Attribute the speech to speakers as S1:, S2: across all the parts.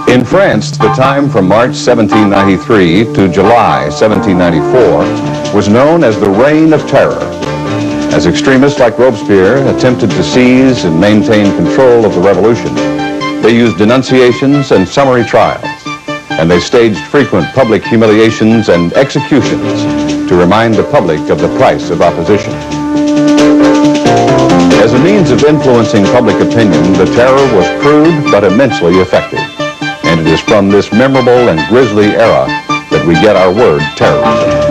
S1: In France, the time from March 1793 to July 1794 was known as the Reign of Terror, as extremists like Robespierre attempted to seize and maintain control of the revolution. They used denunciations and summary trials, and they staged frequent public humiliations and executions to remind the public of the price of opposition. As a means of influencing public opinion, the terror was crude but immensely effective. And it is from this memorable and grisly era that we get our word terrorism.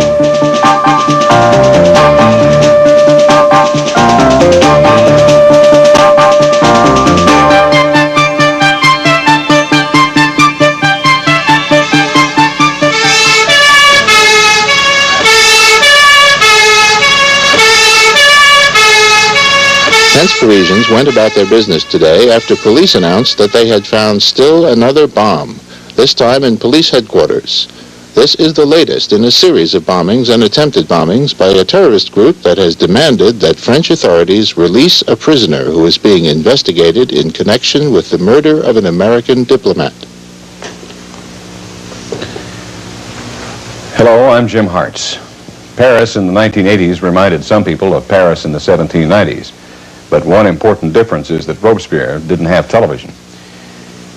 S2: Tense Parisians went about their business today after police announced that they had found still another bomb, this time in police headquarters. This is the latest in a series of bombings and attempted bombings by a terrorist group that has demanded that French authorities release a prisoner who is being investigated in connection with the murder of an American diplomat.
S1: Hello, I'm Jim Hartz. Paris in the 1980s reminded some people of Paris in the 1790s. But one important difference is that Robespierre didn't have television.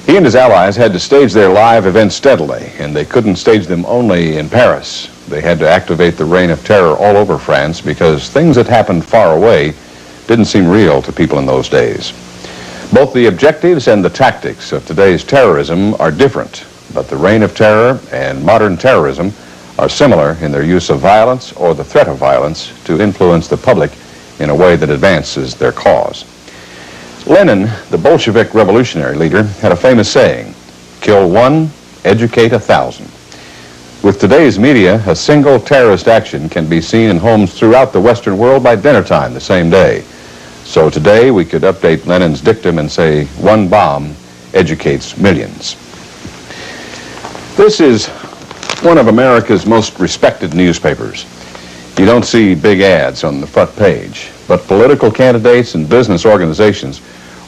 S1: He and his allies had to stage their live events steadily, and they couldn't stage them only in Paris. They had to activate the Reign of Terror all over France because things that happened far away didn't seem real to people in those days. Both the objectives and the tactics of today's terrorism are different, but the Reign of Terror and modern terrorism are similar in their use of violence or the threat of violence to influence the public in a way that advances their cause. Lenin, the Bolshevik revolutionary leader, had a famous saying, "Kill one, educate 1,000." With today's media, a single terrorist action can be seen in homes throughout the Western world by dinner time the same day. So today we could update Lenin's dictum and say, one bomb educates millions. This is one of America's most respected newspapers. You don't see big ads on the front page, but political candidates and business organizations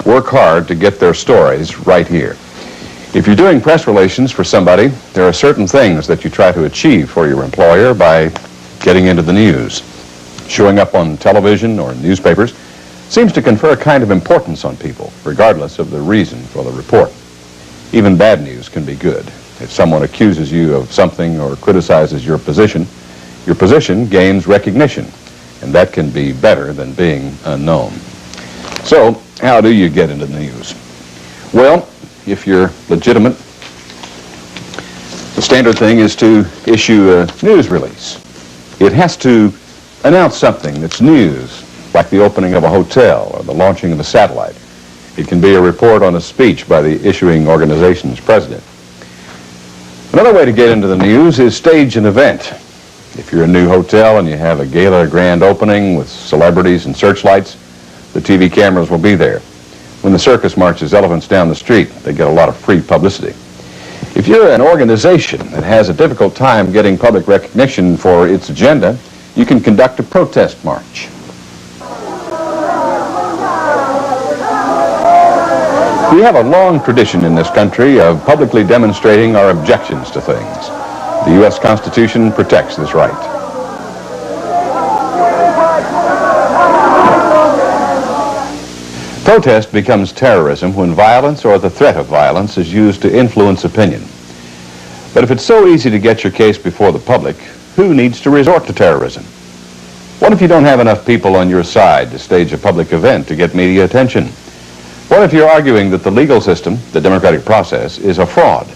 S1: work hard to get their stories right here. If you're doing press relations for somebody, there are certain things that you try to achieve for your employer by getting into the news. Showing up on television or newspapers seems to confer a kind of importance on people, regardless of the reason for the report. Even bad news can be good. If someone accuses you of something or criticizes your position gains recognition, and that can be better than being unknown. So, how do you get into the news? Well, if you're legitimate, the standard thing is to issue a news release. It has to announce something that's news, like the opening of a hotel or the launching of a satellite. It can be a report on a speech by the issuing organization's president. Another way to get into the news is stage an event. If you're a new hotel and you have a gala grand opening with celebrities and searchlights, the TV cameras will be there. When the circus marches elephants down the street, they get a lot of free publicity. If you're an organization that has a difficult time getting public recognition for its agenda, you can conduct a protest march. We have a long tradition in this country of publicly demonstrating our objections to things. The U.S. Constitution protects this right. Protest becomes terrorism when violence or the threat of violence is used to influence opinion. But if it's so easy to get your case before the public, who needs to resort to terrorism? What if you don't have enough people on your side to stage a public event to get media attention? What if you're arguing that the legal system, the democratic process, is a fraud?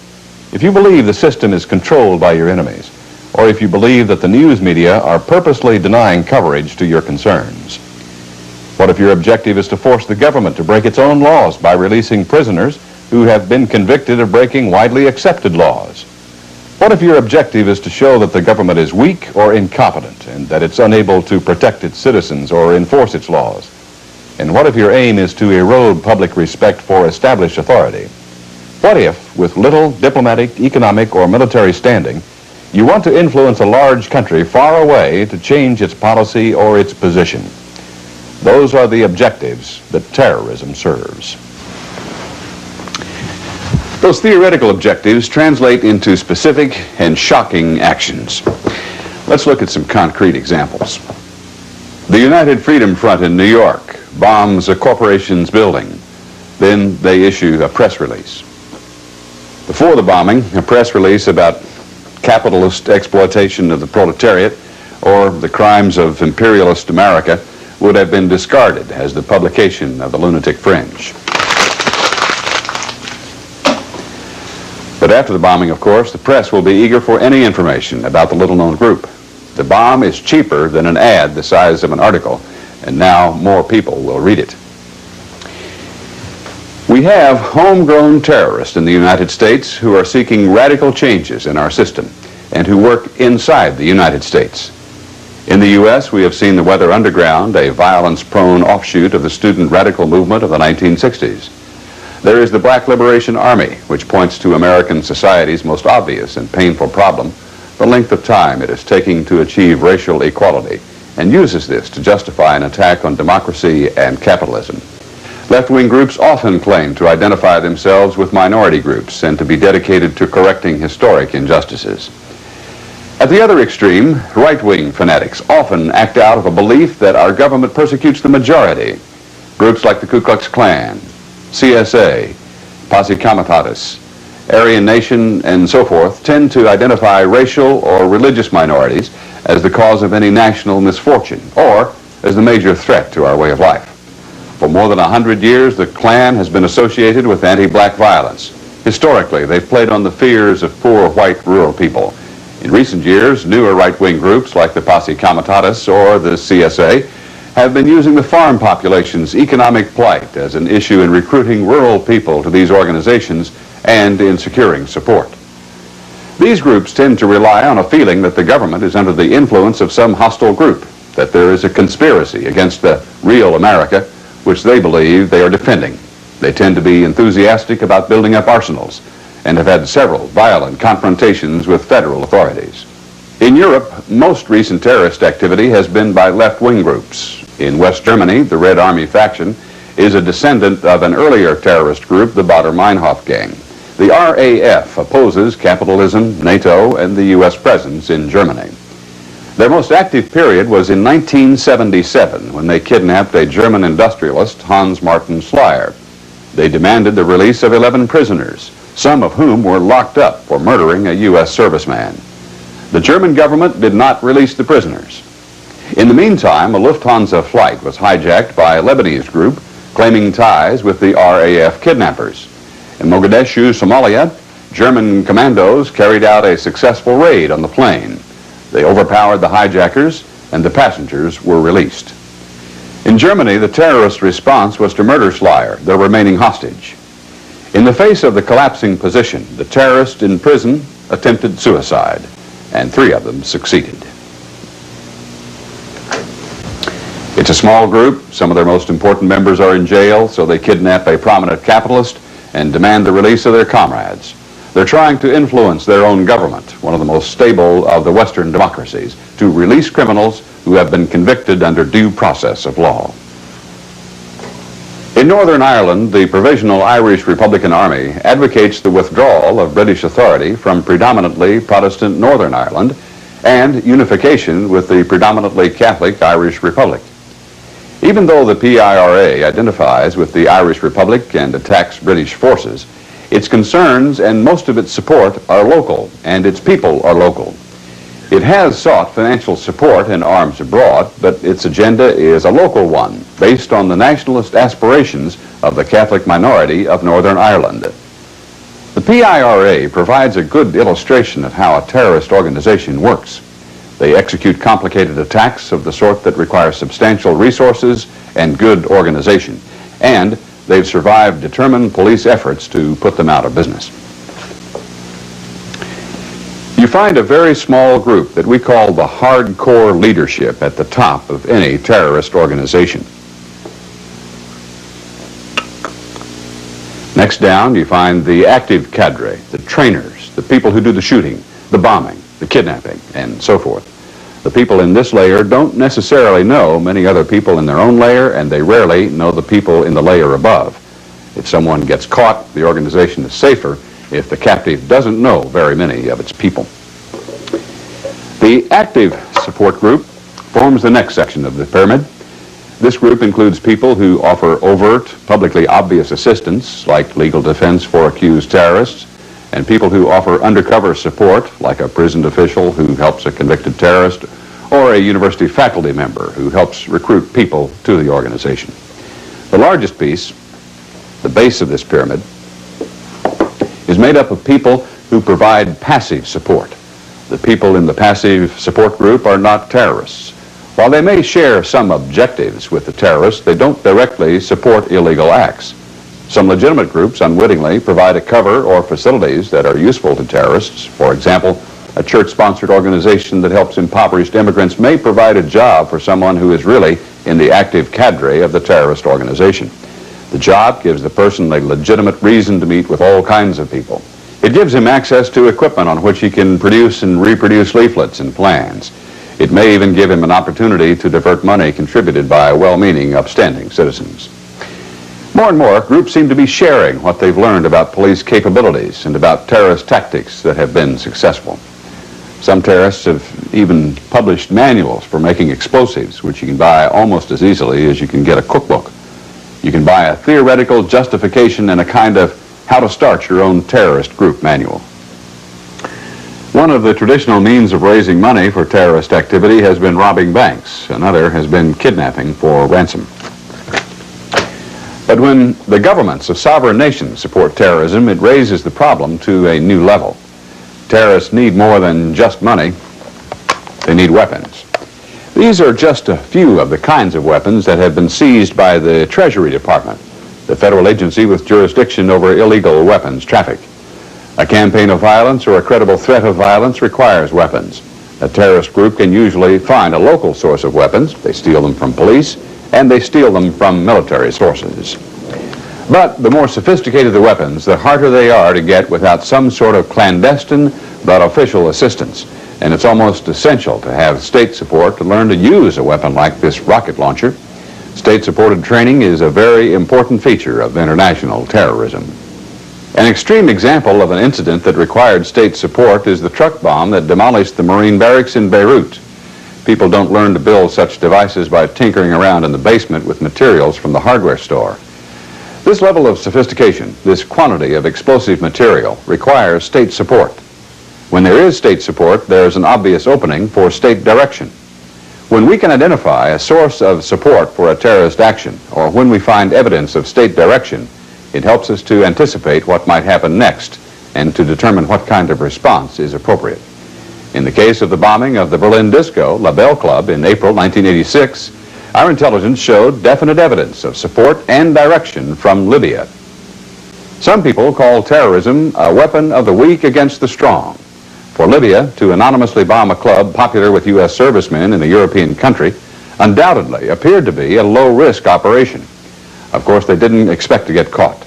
S1: If you believe the system is controlled by your enemies, or if you believe that the news media are purposely denying coverage to your concerns. What if your objective is to force the government to break its own laws by releasing prisoners who have been convicted of breaking widely accepted laws? What if your objective is to show that the government is weak or incompetent and that it's unable to protect its citizens or enforce its laws? And what if your aim is to erode public respect for established authority? What if, with little diplomatic, economic, or military standing, you want to influence a large country far away to change its policy or its position? Those are the objectives that terrorism serves.
S3: Those theoretical objectives translate into specific and shocking actions. Let's look at some concrete examples. The United Freedom Front in New York bombs a corporation's building. Then they issue a press release. Before the bombing, a press release about capitalist exploitation of the proletariat or the crimes of imperialist America would have been discarded as the publication of the lunatic fringe. But after the bombing, of course, the press will be eager for any information about the little-known group. The bomb is cheaper than an ad the size of an article, and now more people will read it. We have homegrown terrorists in the United States who are seeking radical changes in our system and who work inside the United States. In the U.S., we have seen the Weather Underground, a violence-prone offshoot of the student radical movement of the 1960s. There is the Black Liberation Army, which points to American society's most obvious and painful problem, the length of time it is taking to achieve racial equality, and uses this to justify an attack on democracy and capitalism. Left-wing groups often claim to identify themselves with minority groups and to be dedicated to correcting historic injustices. At the other extreme, right-wing fanatics often act out of a belief that our government persecutes the majority. Groups like the Ku Klux Klan, CSA, Posse Comitatus, Aryan Nation, and so forth tend to identify racial or religious minorities as the cause of any national misfortune or as the major threat to our way of life. For more than 100 years, the Klan has been associated with anti-black violence. Historically, they've played on the fears of poor white rural people. In recent years, newer right-wing groups like the Posse Comitatus or the CSA have been using the farm population's economic plight as an issue in recruiting rural people to these organizations and in securing support. These groups tend to rely on a feeling that the government is under the influence of some hostile group, that there is a conspiracy against the real America, which they believe they are defending. They tend to be enthusiastic about building up arsenals and have had several violent confrontations with federal authorities. In Europe, most recent terrorist activity has been by left-wing groups. In West Germany, the Red Army faction is a descendant of an earlier terrorist group, the Baader-Meinhof gang. The RAF opposes capitalism, NATO, and the U.S. presence in Germany. Their most active period was in 1977, when they kidnapped a German industrialist, Hans Martin Schleyer. They demanded the release of 11 prisoners, some of whom were locked up for murdering a U.S. serviceman. The German government did not release the prisoners. In the meantime, a Lufthansa flight was hijacked by a Lebanese group claiming ties with the RAF kidnappers. In Mogadishu, Somalia, German commandos carried out a successful raid on the plane. They overpowered the hijackers, and the passengers were released. In Germany, the terrorist response was to murder Schleyer, the remaining hostage. In the face of the collapsing position, the terrorists in prison attempted suicide, and 3 of them succeeded. It's a small group. Some of their most important members are in jail, so they kidnap a prominent capitalist and demand the release of their comrades. They're trying to influence their own government, one of the most stable of the Western democracies, to release criminals who have been convicted under due process of law. In Northern Ireland, the Provisional Irish Republican Army advocates the withdrawal of British authority from predominantly Protestant Northern Ireland and unification with the predominantly Catholic Irish Republic. Even though the PIRA identifies with the Irish Republic and attacks British forces, its concerns and most of its support are local, and its people are local. It has sought financial support and arms abroad, but its agenda is a local one, based on the nationalist aspirations of the Catholic minority of Northern Ireland. The PIRA provides a good illustration of how a terrorist organization works. They execute complicated attacks of the sort that require substantial resources and good organization, and they've survived determined police efforts to put them out of business. You find a very small group that we call the hardcore leadership at the top of any terrorist organization. Next down, you find the active cadre, the trainers, the people who do the shooting, the bombing, the kidnapping, and so forth. The people in this layer don't necessarily know many other people in their own layer, and they rarely know the people in the layer above. If someone gets caught, the organization is safer if the captive doesn't know very many of its people. The active support group forms the next section of the pyramid. This group includes people who offer overt, publicly obvious assistance, like legal defense for accused terrorists, and people who offer undercover support, like a prisoned official who helps a convicted terrorist, or a university faculty member who helps recruit people to the organization. The largest piece, the base of this pyramid, is made up of people who provide passive support. The people in the passive support group are not terrorists. While they may share some objectives with the terrorists, they don't directly support illegal acts. Some legitimate groups unwittingly provide a cover or facilities that are useful to terrorists. For example, a church-sponsored organization that helps impoverished immigrants may provide a job for someone who is really in the active cadre of the terrorist organization. The job gives the person a legitimate reason to meet with all kinds of people. It gives him access to equipment on which he can produce and reproduce leaflets and plans. It may even give him an opportunity to divert money contributed by well-meaning, upstanding citizens. More and more, groups seem to be sharing what they've learned about police capabilities and about terrorist tactics that have been successful. Some terrorists have even published manuals for making explosives, which you can buy almost as easily as you can get a cookbook. You can buy a theoretical justification and a kind of how to start your own terrorist group manual. One of the traditional means of raising money for terrorist activity has been robbing banks. Another has been kidnapping for ransom. But when the governments of sovereign nations support terrorism, it raises the problem to a new level. Terrorists need more than just money. They need weapons. These are just a few of the kinds of weapons that have been seized by the Treasury Department, the federal agency with jurisdiction over illegal weapons traffic. A campaign of violence or a credible threat of violence requires weapons. A terrorist group can usually find a local source of weapons. They steal them from police, and they steal them from military sources. But the more sophisticated the weapons, the harder they are to get without some sort of clandestine but official assistance. And it's almost essential to have state support to learn to use a weapon like this rocket launcher. State-supported training is a very important feature of international terrorism. An extreme example of an incident that required state support is the truck bomb that demolished the Marine barracks in Beirut. People don't learn to build such devices by tinkering around in the basement with materials from the hardware store. This level of sophistication, this quantity of explosive material, requires state support. When there is state support, there's an obvious opening for state direction. When we can identify a source of support for a terrorist action, or when we find evidence of state direction, it helps us to anticipate what might happen next and to determine what kind of response is appropriate. In the case of the bombing of the Berlin Disco, La Belle Club, in April 1986, our intelligence showed definite evidence of support and direction from Libya. Some people call terrorism a weapon of the weak against the strong. For Libya to anonymously bomb a club popular with U.S. servicemen in a European country undoubtedly appeared to be a low-risk operation. Of course, they didn't expect to get caught.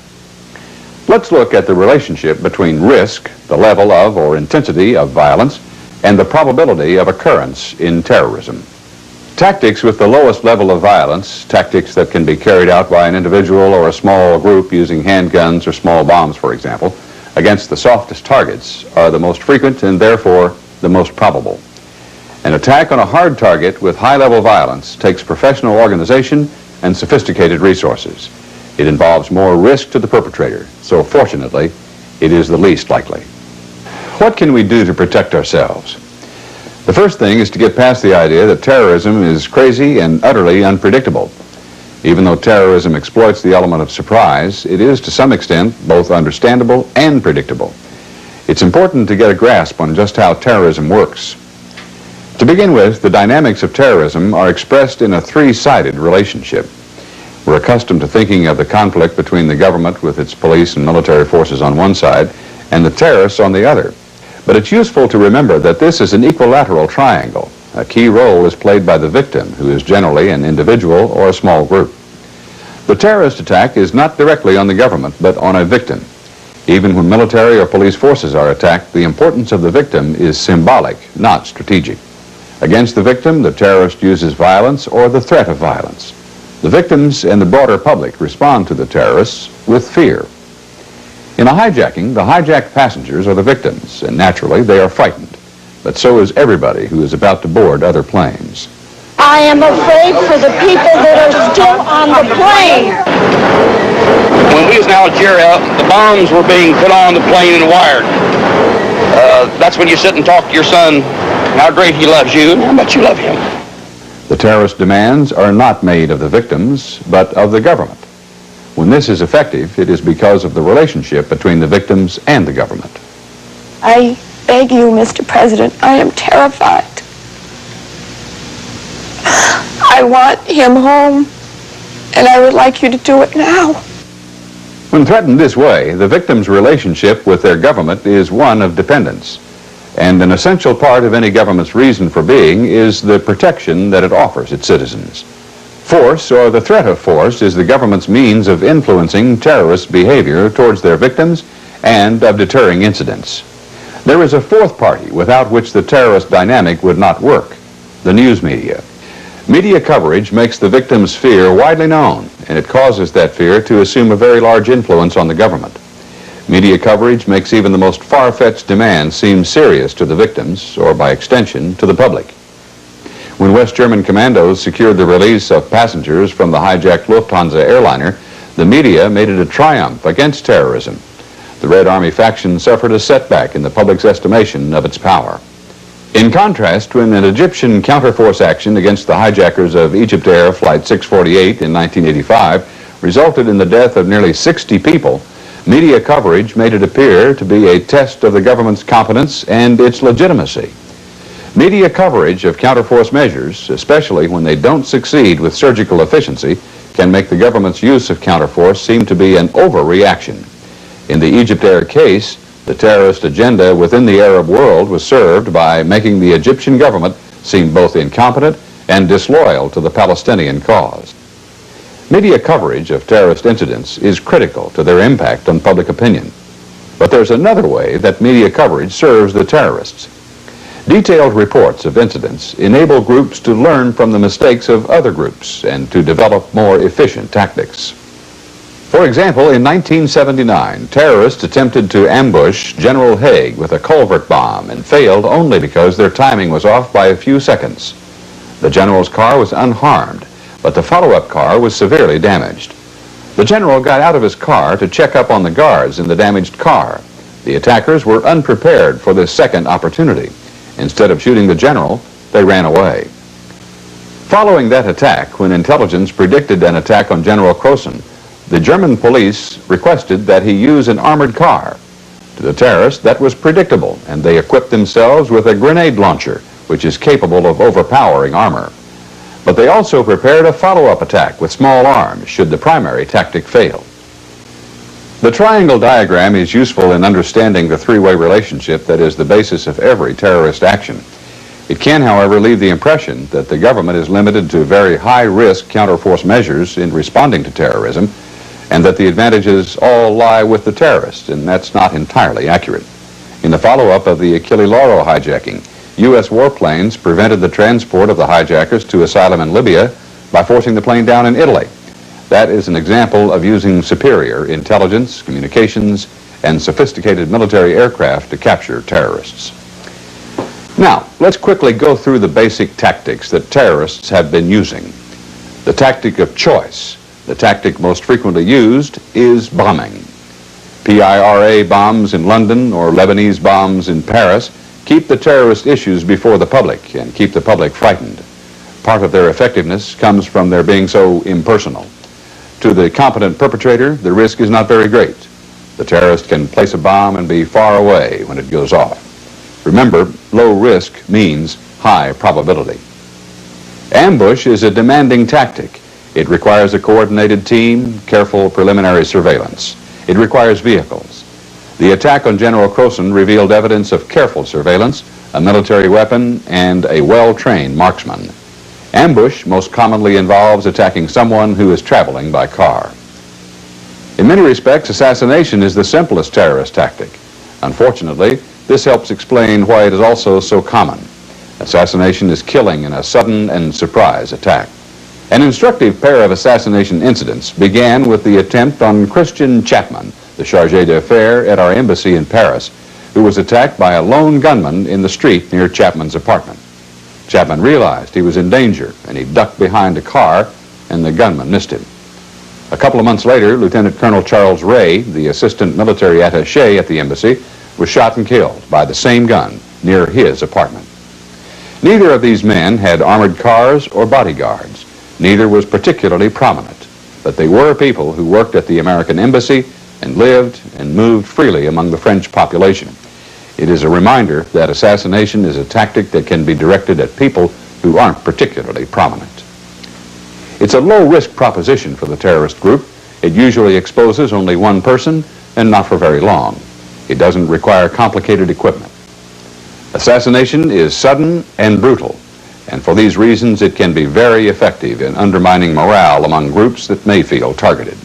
S3: Let's look at the relationship between risk, the level of or intensity of violence, and the probability of occurrence in terrorism. Tactics with the lowest level of violence, tactics that can be carried out by an individual or a small group using handguns or small bombs, for example, against the softest targets, are the most frequent and therefore the most probable. An attack on a hard target with high-level violence takes professional organization and sophisticated resources. It involves more risk to the perpetrator, so fortunately, it is the least likely. What can we do to protect ourselves? The first thing is to get past the idea that terrorism is crazy and utterly unpredictable. Even though terrorism exploits the element of surprise, it is to some extent both understandable and predictable. It's important to get a grasp on just how terrorism works. To begin with, the dynamics of terrorism are expressed in a three-sided relationship. We're accustomed to thinking of the conflict between the government with its police and military forces on one side and the terrorists on the other. But it's useful to remember that this is an equilateral triangle. A key role is played by the victim, who is generally an individual or a small group. The terrorist attack is not directly on the government, but on a victim. Even when military or police forces are attacked, the importance of the victim is symbolic, not strategic. Against the victim, the terrorist uses violence or the threat of violence. The victims and the broader public respond to the terrorists with fear. In a hijacking, the hijacked passengers are the victims, and naturally they are frightened. But so is everybody who is about to board other planes.
S4: I am afraid for the people that are still on the plane.
S5: When we was in Algeria, the bombs were being put on the plane and wired. That's when you sit and talk to your son how great he loves you and how much you love him.
S3: The terrorist demands are not made of the victims, but of the government. When this is effective, it is because of the relationship between the victims and the government.
S4: I beg you, Mr. President, I am terrified. I want him home, and I would like you to do it now.
S3: When threatened this way, the victim's relationship with their government is one of dependence. And an essential part of any government's reason for being is the protection that it offers its citizens. Force, or the threat of force, is the government's means of influencing terrorist behavior towards their victims and of deterring incidents. There is a fourth party without which the terrorist dynamic would not work: the news media. Media coverage makes the victim's fear widely known, and it causes that fear to assume a very large influence on the government. Media coverage makes even the most far-fetched demands seem serious to the victims, or by extension, to the public. When West German commandos secured the release of passengers from the hijacked Lufthansa airliner, the media made it a triumph against terrorism. The Red Army faction suffered a setback in the public's estimation of its power. In contrast, when an Egyptian counterforce action against the hijackers of Egypt Air Flight 648 in 1985 resulted in the death of nearly 60 people, media coverage made it appear to be a test of the government's competence and its legitimacy. Media coverage of counterforce measures, especially when they don't succeed with surgical efficiency, can make the government's use of counterforce seem to be an overreaction. In the Egypt Air case, the terrorist agenda within the Arab world was served by making the Egyptian government seem both incompetent and disloyal to the Palestinian cause. Media coverage of terrorist incidents is critical to their impact on public opinion. But there's another way that media coverage serves the terrorists. Detailed reports of incidents enable groups to learn from the mistakes of other groups and to develop more efficient tactics. For example, in 1979, terrorists attempted to ambush General Haig with a culvert bomb and failed only because their timing was off by a few seconds. The general's car was unharmed, but the follow-up car was severely damaged. The general got out of his car to check up on the guards in the damaged car. The attackers were unprepared for this second opportunity. Instead of shooting the general, they ran away. Following that attack, when intelligence predicted an attack on General Croson, the German police requested that he use an armored car. To the terrorists, that was predictable, and they equipped themselves with a grenade launcher, which is capable of overpowering armor. But they also prepared a follow-up attack with small arms should the primary tactic fail. The triangle diagram is useful in understanding the three-way relationship that is the basis of every terrorist action. It can, however, leave the impression that the government is limited to very high-risk counterforce measures in responding to terrorism, and that the advantages all lie with the terrorists, and that's not entirely accurate. In the follow-up of the Achille Lauro hijacking, U.S. warplanes prevented the transport of the hijackers to asylum in Libya by forcing the plane down in Italy. That is an example of using superior intelligence, communications, and sophisticated military aircraft to capture terrorists. Now, let's quickly go through the basic tactics that terrorists have been using. The tactic of choice, the tactic most frequently used, is bombing. PIRA bombs in London or Lebanese bombs in Paris keep the terrorist issues before the public and keep the public frightened. Part of their effectiveness comes from their being so impersonal. To the competent perpetrator, the risk is not very great. The terrorist can place a bomb and be far away when it goes off. Remember, low risk means high probability. Ambush is a demanding tactic. It requires a coordinated team, careful preliminary surveillance. It requires vehicles. The attack on General Croson revealed evidence of careful surveillance, a military weapon, and a well-trained marksman. Ambush most commonly involves attacking someone who is traveling by car. In many respects, assassination is the simplest terrorist tactic. Unfortunately, this helps explain why it is also so common. Assassination is killing in a sudden and surprise attack. An instructive pair of assassination incidents began with the attempt on Christian Chapman, the charge d'affaires at our embassy in Paris, who was attacked by a lone gunman in the street near Chapman's apartment. Chapman realized he was in danger, and he ducked behind a car, and the gunman missed him. A couple of months later, Lieutenant Colonel Charles Ray, the assistant military attaché at the embassy, was shot and killed by the same gun near his apartment. Neither of these men had armored cars or bodyguards. Neither was particularly prominent, but they were people who worked at the American embassy and lived and moved freely among the French population. It is a reminder that assassination is a tactic that can be directed at people who aren't particularly prominent. It's a low-risk proposition for the terrorist group. It usually exposes only one person, and not for very long. It doesn't require complicated equipment. Assassination is sudden and brutal, and for these reasons it can be very effective in undermining morale among groups that may feel targeted.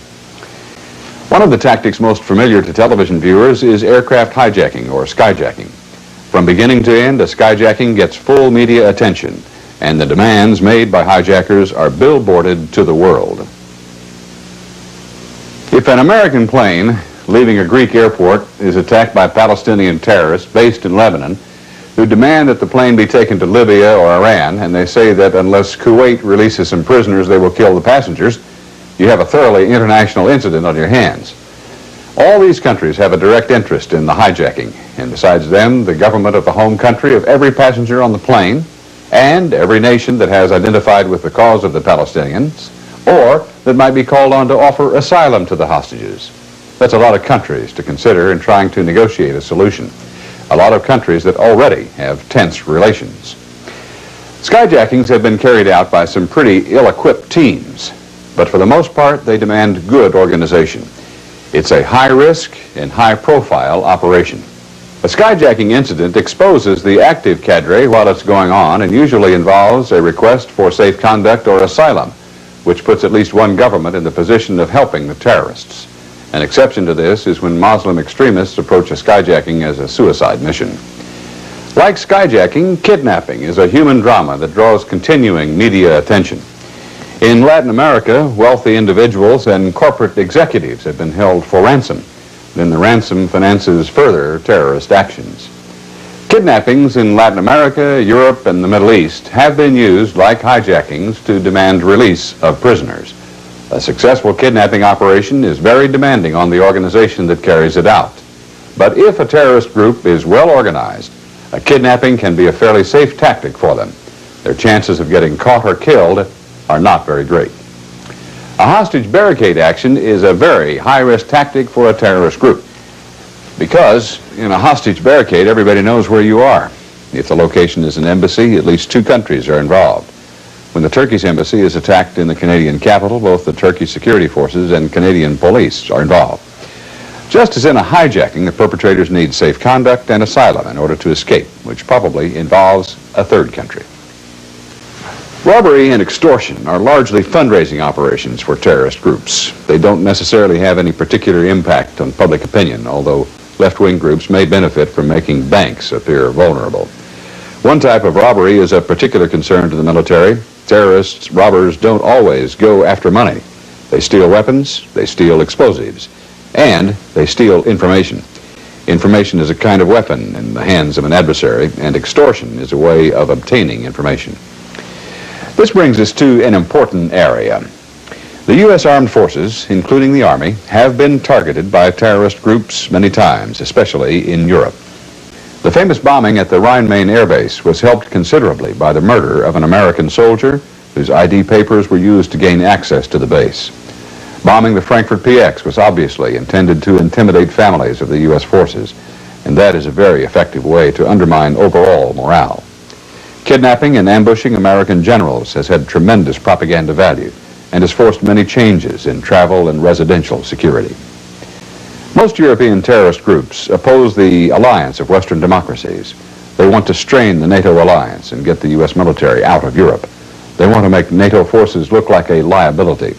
S3: One of the tactics most familiar to television viewers is aircraft hijacking or skyjacking. From beginning to end, a skyjacking gets full media attention, and the demands made by hijackers are billboarded to the world. If an American plane leaving a Greek airport is attacked by Palestinian terrorists based in Lebanon, who demand that the plane be taken to Libya or Iran, and they say that unless Kuwait releases some prisoners, they will kill the passengers, you have a thoroughly international incident on your hands. All these countries have a direct interest in the hijacking, and besides them, the government of the home country of every passenger on the plane, and every nation that has identified with the cause of the Palestinians, or that might be called on to offer asylum to the hostages. That's a lot of countries to consider in trying to negotiate a solution. A lot of countries that already have tense relations. Skyjackings have been carried out by some pretty ill-equipped teams, but for the most part, they demand good organization. It's a high-risk and high-profile operation. A skyjacking incident exposes the active cadre while it's going on and usually involves a request for safe conduct or asylum, which puts at least one government in the position of helping the terrorists. An exception to this is when Muslim extremists approach a skyjacking as a suicide mission. Like skyjacking, kidnapping is a human drama that draws continuing media attention. In Latin America, wealthy individuals and corporate executives have been held for ransom. Then the ransom finances further terrorist actions. Kidnappings in Latin America, Europe, and the Middle East have been used, like hijackings, to demand release of prisoners. A successful kidnapping operation is very demanding on the organization that carries it out. But if a terrorist group is well organized, a kidnapping can be a fairly safe tactic for them. Their chances of getting caught or killed are not very great. A hostage barricade action is a very high-risk tactic for a terrorist group because in a hostage barricade, everybody knows where you are. If the location is an embassy, at least two countries are involved. When the Turkish embassy is attacked in the Canadian capital, both the Turkish security forces and Canadian police are involved. Just as in a hijacking, the perpetrators need safe conduct and asylum in order to escape, which probably involves a third country. Robbery and extortion are largely fundraising operations for terrorist groups. They don't necessarily have any particular impact on public opinion, although left-wing groups may benefit from making banks appear vulnerable. One type of robbery is of particular concern to the military. Terrorists, robbers don't always go after money. They steal weapons, they steal explosives, and they steal information. Information is a kind of weapon in the hands of an adversary, and extortion is a way of obtaining information. This brings us to an important area. The U.S. Armed Forces, including the Army, have been targeted by terrorist groups many times, especially in Europe. The famous bombing at the Rhine-Main Air Base was helped considerably by the murder of an American soldier whose ID papers were used to gain access to the base. Bombing the Frankfurt PX was obviously intended to intimidate families of the U.S. forces, and that is a very effective way to undermine overall morale. Kidnapping and ambushing American generals has had tremendous propaganda value and has forced many changes in travel and residential security. Most European terrorist groups oppose the alliance of Western democracies. They want to strain the NATO alliance and get the U.S. military out of Europe. They want to make NATO forces look like a liability.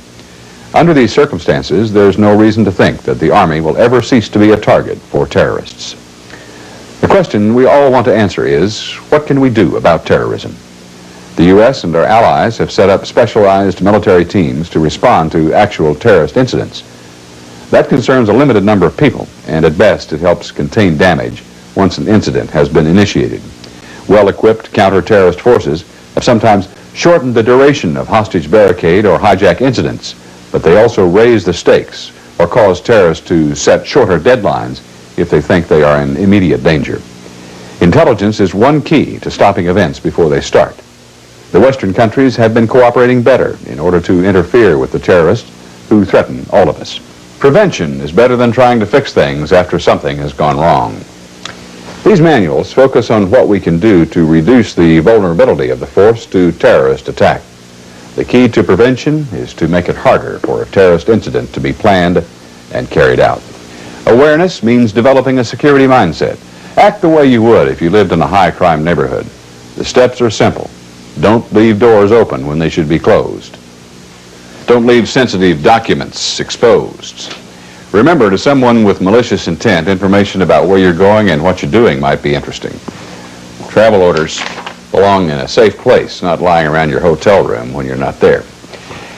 S3: Under these circumstances, there's no reason to think that the Army will ever cease to be a target for terrorists. The question we all want to answer is, what can we do about terrorism? The U.S. and our allies have set up specialized military teams to respond to actual terrorist incidents. That concerns a limited number of people, and at best it helps contain damage once an incident has been initiated. Well-equipped counter-terrorist forces have sometimes shortened the duration of hostage barricade or hijack incidents, but they also raise the stakes or cause terrorists to set shorter deadlines if they think they are in immediate danger. Intelligence is one key to stopping events before they start. The Western countries have been cooperating better in order to interfere with the terrorists who threaten all of us. Prevention is better than trying to fix things after something has gone wrong. These manuals focus on what we can do to reduce the vulnerability of the force to terrorist attack. The key to prevention is to make it harder for a terrorist incident to be planned and carried out. Awareness means developing a security mindset. Act the way you would if you lived in a high-crime neighborhood. The steps are simple. Don't leave doors open when they should be closed. Don't leave sensitive documents exposed. Remember, to someone with malicious intent, information about where you're going and what you're doing might be interesting. Travel orders belong in a safe place, not lying around your hotel room when you're not there.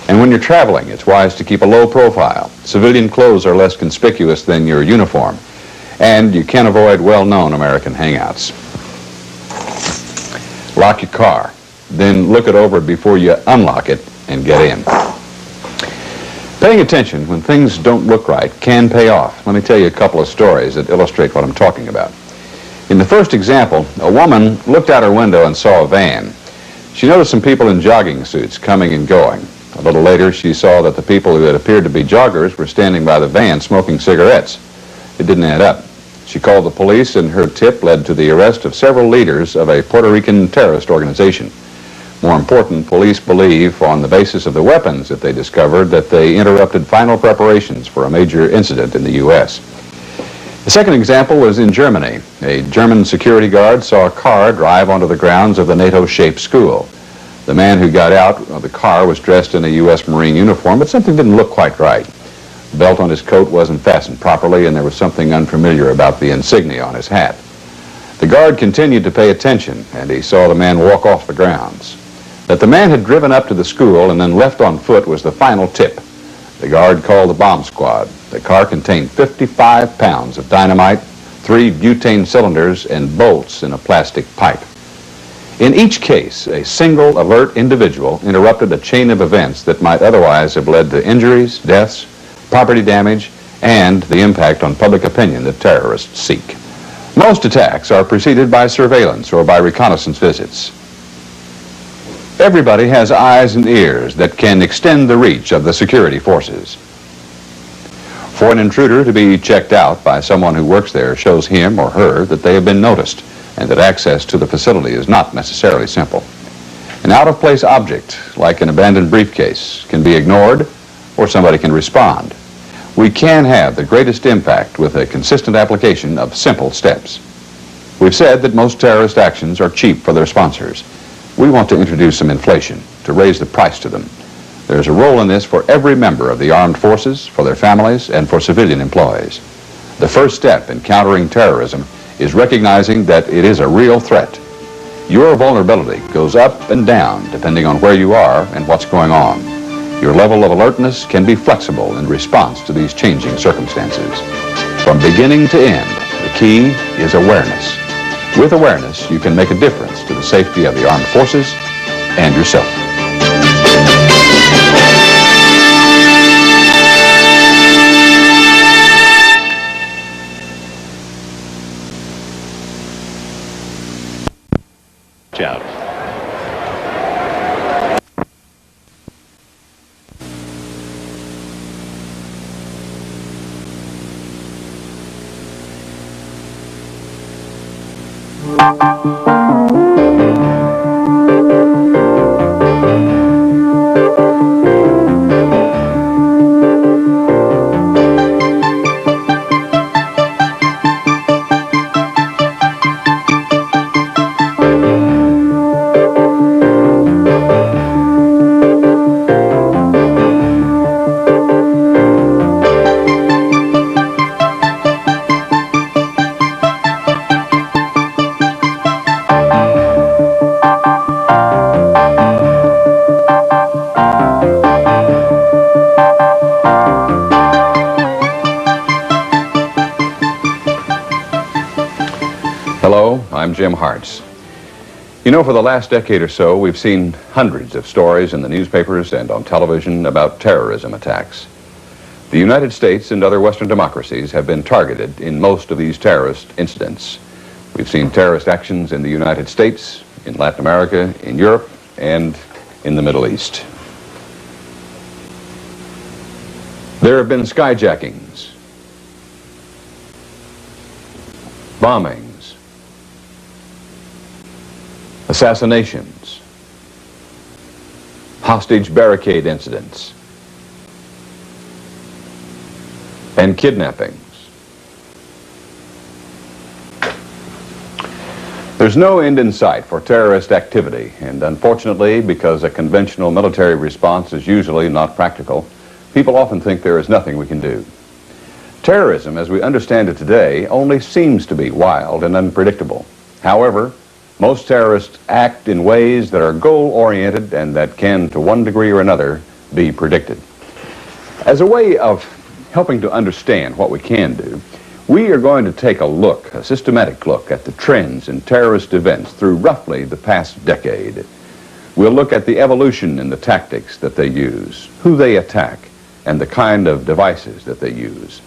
S3: And when you're traveling, it's wise to keep a low profile. Civilian clothes are less conspicuous than your uniform, and you can avoid well-known American hangouts. Lock your car, then look it over before you unlock it and get in. Paying attention when things don't look right can pay off. Let me tell you a couple of stories that illustrate what I'm talking about. In the first example, a woman looked out her window and saw a van. She noticed some people in jogging suits coming and going. A little later, she saw that the people who had appeared to be joggers were standing by the van smoking cigarettes. It didn't add up. She called the police, and her tip led to the arrest of several leaders of a Puerto Rican terrorist organization. More important, police believe, on the basis of the weapons that they discovered, that they interrupted final preparations for a major incident in the U.S. The second example was in Germany. A German security guard saw a car drive onto the grounds of the NATO-shaped school. The man who got out of the car was dressed in a U.S. Marine uniform, but something didn't look quite right. The belt on his coat wasn't fastened properly, and there was something unfamiliar about the insignia on his hat. The guard continued to pay attention, and he saw the man walk off the grounds. That the man had driven up to the school and then left on foot was the final tip. The guard called the bomb squad. The car contained 55 pounds of dynamite, 3 butane cylinders, and bolts in a plastic pipe. In each case, a single alert individual interrupted a chain of events that might otherwise have led to injuries, deaths, property damage, and the impact on public opinion that terrorists seek. Most attacks are preceded by surveillance or by reconnaissance visits. Everybody has eyes and ears that can extend the reach of the security forces. For an intruder to be checked out by someone who works there shows him or her that they have been noticed and that access to the facility is not necessarily simple. An out-of-place object, like an abandoned briefcase, can be ignored or somebody can respond. We can have the greatest impact with a consistent application of simple steps. We've said that most terrorist actions are cheap for their sponsors. We want to introduce some inflation, to raise the price to them. There's a role in this for every member of the armed forces, for their families, and for civilian employees. The first step in countering terrorism is recognizing that it is a real threat. Your vulnerability goes up and down depending on where you are and what's going on. Your level of alertness can be flexible in response to these changing circumstances. From beginning to end, the key is awareness. With awareness, you can make a difference to the safety of the armed forces and yourself.
S6: Out.
S1: hearts. You know, for the last decade or so, we've seen hundreds of stories in the newspapers and on television about terrorism attacks. The United States and other Western democracies have been targeted in most of these terrorist incidents. We've seen terrorist actions in the United States, in Latin America, in Europe, and in the Middle East. There have been skyjackings, bombings, assassinations, hostage barricade incidents, and kidnappings. There's no end in sight for terrorist activity, and unfortunately, because a conventional military response is usually not practical, people often think there is nothing we can do. Terrorism, as we understand it today, only seems to be wild and unpredictable. However, most terrorists act in ways that are goal-oriented and that can, to one degree or another, be predicted. As a way of helping to understand what we can do, we are going to take a systematic look at the trends in terrorist events through roughly the past decade. We'll look at the evolution in the tactics that they use, who they attack, and the kind of devices that they use.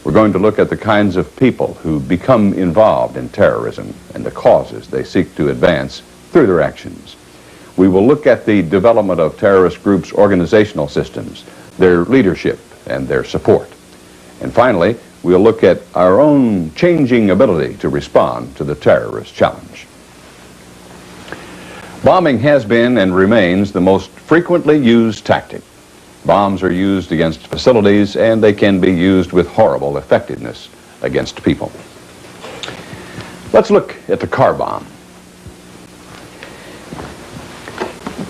S1: We're going to look at the kinds of people who become involved in terrorism and the causes they seek to advance through their actions. We will look at the development of terrorist groups' organizational systems, their leadership, and their support. And finally, we'll look at our own changing ability to respond to the terrorist challenge. Bombing has been and remains the most frequently used tactic. Bombs are used against facilities, and they can be used with horrible effectiveness against people. Let's look at the car bomb.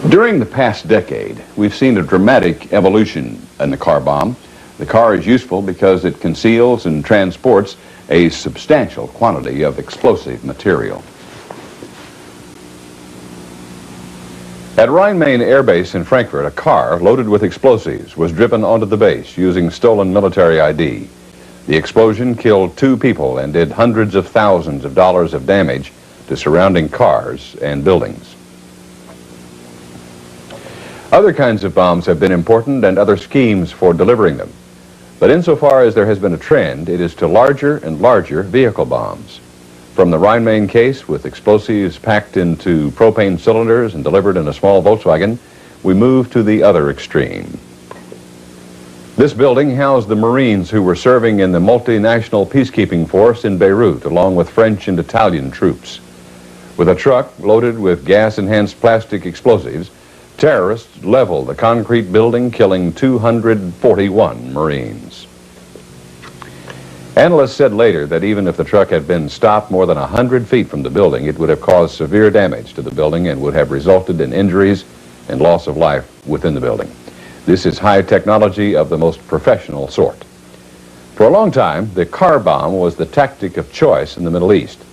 S1: During the past decade, we've seen a dramatic evolution in the car bomb. The car is useful because it conceals and transports a substantial quantity of explosive material. At Rhine-Main Air Base in Frankfurt, a car loaded with explosives was driven onto the base using stolen military ID. The explosion killed 2 people and did hundreds of thousands of dollars of damage to surrounding cars and buildings. Other kinds of bombs have been important and other schemes for delivering them. But insofar as there has been a trend, it is to larger and larger vehicle bombs. From the Rhine-Main case, with explosives packed into propane cylinders and delivered in a small Volkswagen, we move to the other extreme. This building housed the Marines who were serving in the multinational peacekeeping force in Beirut, along with French and Italian troops. With a truck loaded with gas-enhanced plastic explosives, terrorists leveled the concrete building, killing 241 Marines. Analysts said later that even if the truck had been stopped more than 100 feet from the building, it would have caused severe damage to the building and would have resulted in injuries and loss of life within the building. This is high technology of the most professional sort. For a long time, the car bomb was the tactic of choice in the Middle East.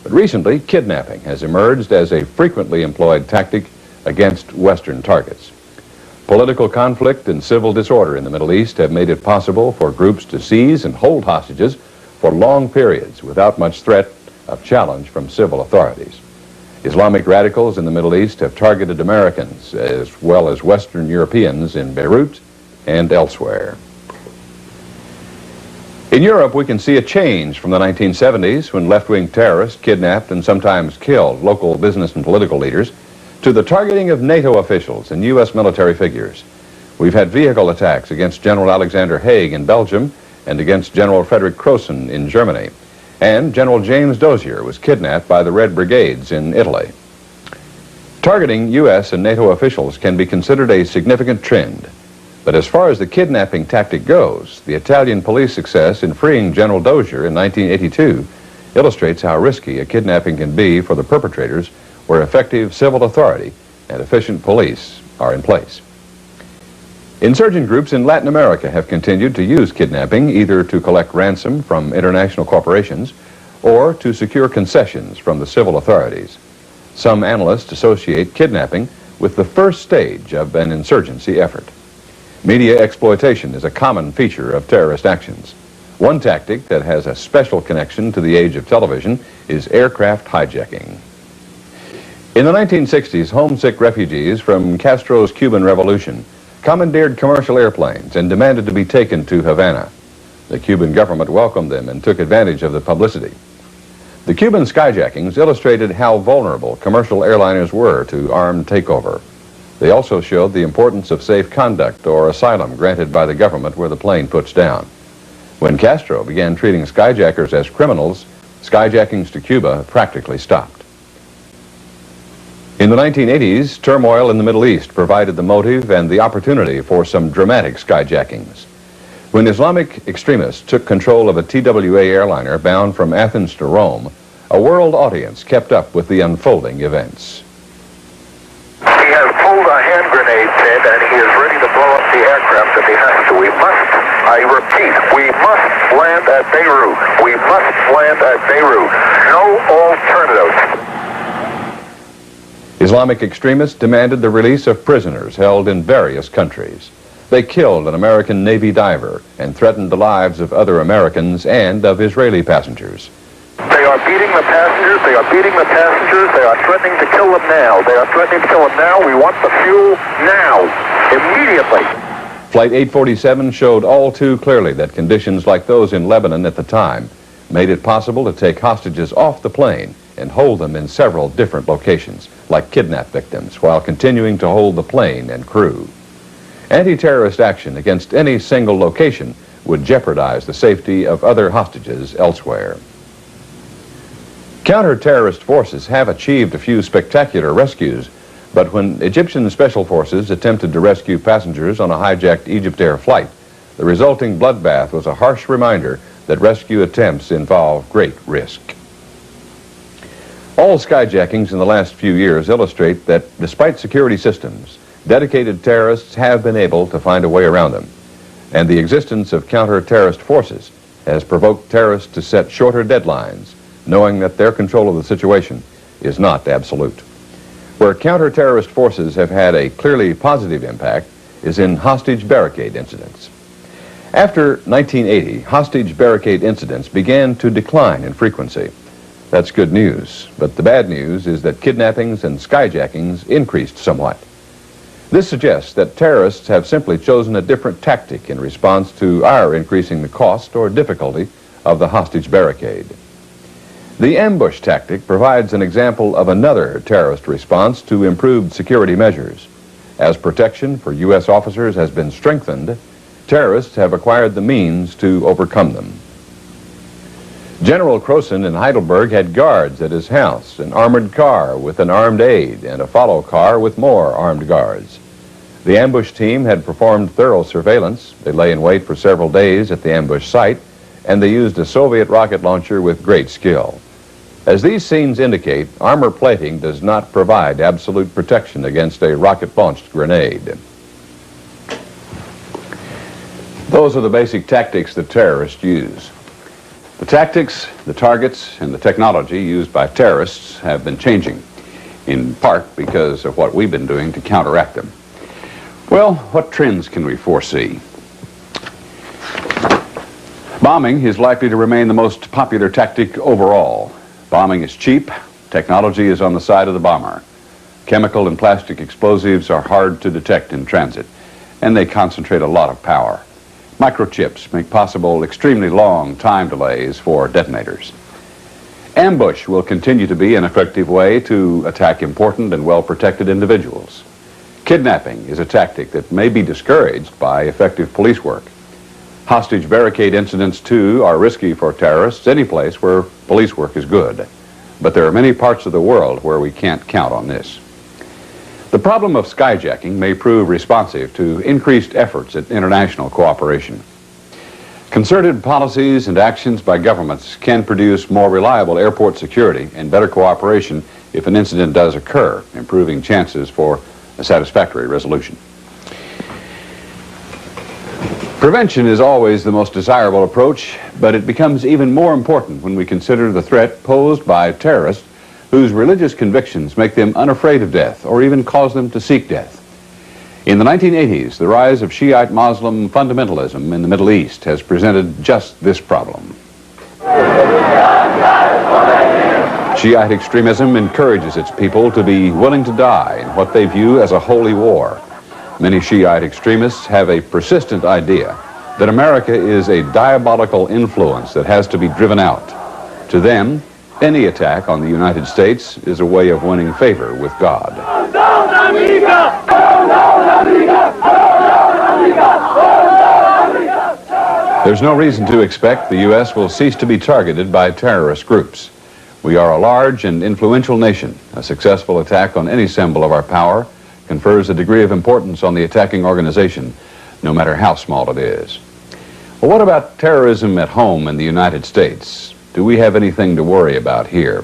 S1: But recently, kidnapping has emerged as a frequently employed tactic against Western targets. Political conflict and civil disorder in the Middle East have made it possible for groups to seize and hold hostages for long periods without much threat of challenge from civil authorities. Islamic radicals in the Middle East have targeted Americans as well as Western Europeans in Beirut and elsewhere. In Europe, we can see a change from the 1970s when left-wing terrorists kidnapped and sometimes killed local business and political leaders, to the targeting of NATO officials and U.S. military figures. We've had vehicle attacks against General Alexander Haig in Belgium and against General Frederick Croson in Germany. And General James Dozier was kidnapped by the Red Brigades in Italy. Targeting U.S. and NATO officials can be considered a significant trend. But as far as the kidnapping tactic goes, the Italian police success in freeing General Dozier in 1982 illustrates how risky a kidnapping can be for the perpetrators where effective civil authority and efficient police are in place. Insurgent groups in Latin America have continued to use kidnapping either to collect ransom from international corporations or to secure concessions from the civil authorities. Some analysts associate kidnapping with the first stage of an insurgency effort. Media exploitation is a common feature of terrorist actions. One tactic that has a special connection to the age of television is aircraft hijacking. In the 1960s, homesick refugees from Castro's Cuban Revolution commandeered commercial airplanes and demanded to be taken to Havana. The Cuban government welcomed them and took advantage of the publicity. The Cuban skyjackings illustrated how vulnerable commercial airliners were to armed takeover. They also showed the importance of safe conduct or asylum granted by the government where the plane puts down. When Castro began treating skyjackers as criminals, skyjackings to Cuba practically stopped. In the 1980s, turmoil in the Middle East provided the motive and the opportunity for some dramatic skyjackings. When Islamic extremists took control of a TWA airliner bound from Athens to Rome, a world audience kept up with the unfolding events.
S6: He has pulled a hand grenade pin and he is ready to blow up the aircraft if he has to. We must, I repeat, we must land at Beirut. We must land at Beirut. No alternatives.
S1: Islamic extremists demanded the release of prisoners held in various countries. They killed an American Navy diver and threatened the lives of other Americans and of Israeli passengers.
S6: They are beating the passengers. They are beating the passengers. They are threatening to kill them now. They are threatening to kill them now. We want the fuel now, immediately.
S1: Flight 847 showed all too clearly that conditions like those in Lebanon at the time made it possible to take hostages off the plane and hold them in several different locations, like kidnap victims, while continuing to hold the plane and crew. Anti-terrorist action against any single location would jeopardize the safety of other hostages elsewhere. Counter-terrorist forces have achieved a few spectacular rescues, but when Egyptian special forces attempted to rescue passengers on a hijacked Egyptair flight, the resulting bloodbath was a harsh reminder that rescue attempts involve great risk. All skyjackings in the last few years illustrate that despite security systems, dedicated terrorists have been able to find a way around them. And the existence of counter-terrorist forces has provoked terrorists to set shorter deadlines, knowing that their control of the situation is not absolute. Where counter-terrorist forces have had a clearly positive impact is in hostage barricade incidents. After 1980, hostage barricade incidents began to decline in frequency. That's good news, but the bad news is that kidnappings and skyjackings increased somewhat. This suggests that terrorists have simply chosen a different tactic in response to our increasing the cost or difficulty of the hostage barricade. The ambush tactic provides an example of another terrorist response to improved security measures. As protection for U.S. officers has been strengthened, terrorists have acquired the means to overcome them. General Croson in Heidelberg had guards at his house, an armored car with an armed aide, and a follow car with more armed guards. The ambush team had performed thorough surveillance. They lay in wait for several days at the ambush site, and they used a Soviet rocket launcher with great skill. As these scenes indicate, armor plating does not provide absolute protection against a rocket-launched grenade. Those are the basic tactics that terrorists use. The tactics, the targets, and the technology used by terrorists have been changing, in part because of what we've been doing to counteract them. Well, what trends can we foresee? Bombing is likely to remain the most popular tactic overall. Bombing is cheap, technology is on the side of the bomber. Chemical and plastic explosives are hard to detect in transit, and they concentrate a lot of power. Microchips make possible extremely long time delays for detonators. Ambush will continue to be an effective way to attack important and well-protected individuals. Kidnapping is a tactic that may be discouraged by effective police work. Hostage barricade incidents, too, are risky for terrorists any place where police work is good. But there are many parts of the world where we can't count on this. The problem of skyjacking may prove responsive to increased efforts at international cooperation. Concerted policies and actions by governments can produce more reliable airport security and better cooperation if an incident does occur, improving chances for a satisfactory resolution. Prevention is always the most desirable approach, but it becomes even more important when we consider the threat posed by terrorists whose religious convictions make them unafraid of death or even cause them to seek death. In the 1980s, the rise of Shiite Muslim fundamentalism in the Middle East has presented just this problem.
S3: Shiite extremism encourages its people to be willing to die in what they view as a holy war. Many Shiite extremists have a persistent idea that America is a diabolical influence that has to be driven out. To them, any attack on the United States is a way of winning favor with God. There's no reason to expect the U.S. will cease to be targeted by terrorist groups. We are a large and influential nation. A successful attack on any symbol of our power confers a degree of importance on the attacking organization, no matter how small it is. Well, what about terrorism at home in the United States? Do we have anything to worry about here?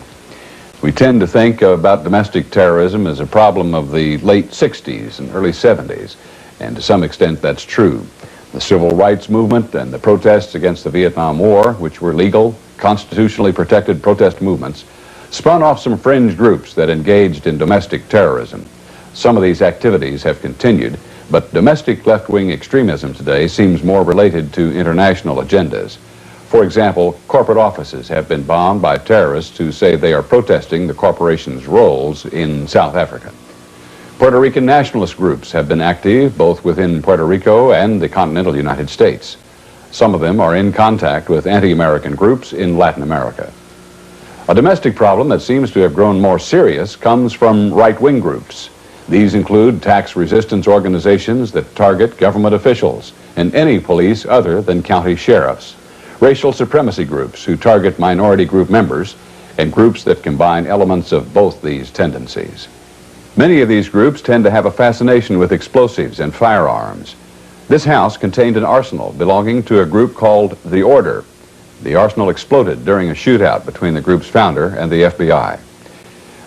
S3: We tend to think about domestic terrorism as a problem of the late 60s and early 70s, and to some extent that's true. The civil rights movement and the protests against the Vietnam War, which were legal, constitutionally protected protest movements, spun off some fringe groups that engaged in domestic terrorism. Some of these activities have continued, but domestic left-wing extremism today seems more related to international agendas. For example, corporate offices have been bombed by terrorists who say they are protesting the corporation's roles in South Africa. Puerto Rican nationalist groups have been active both within Puerto Rico and the continental United States. Some of them are in contact with anti-American groups in Latin America. A domestic problem that seems to have grown more serious comes from right-wing groups. These include tax resistance organizations that target government officials and any police other than county sheriffs, racial supremacy groups who target minority group members, and groups that combine elements of both these tendencies. Many of these groups tend to have a fascination with explosives and firearms. This house contained an arsenal belonging to a group called The Order. The arsenal exploded during a shootout between the group's founder and the FBI.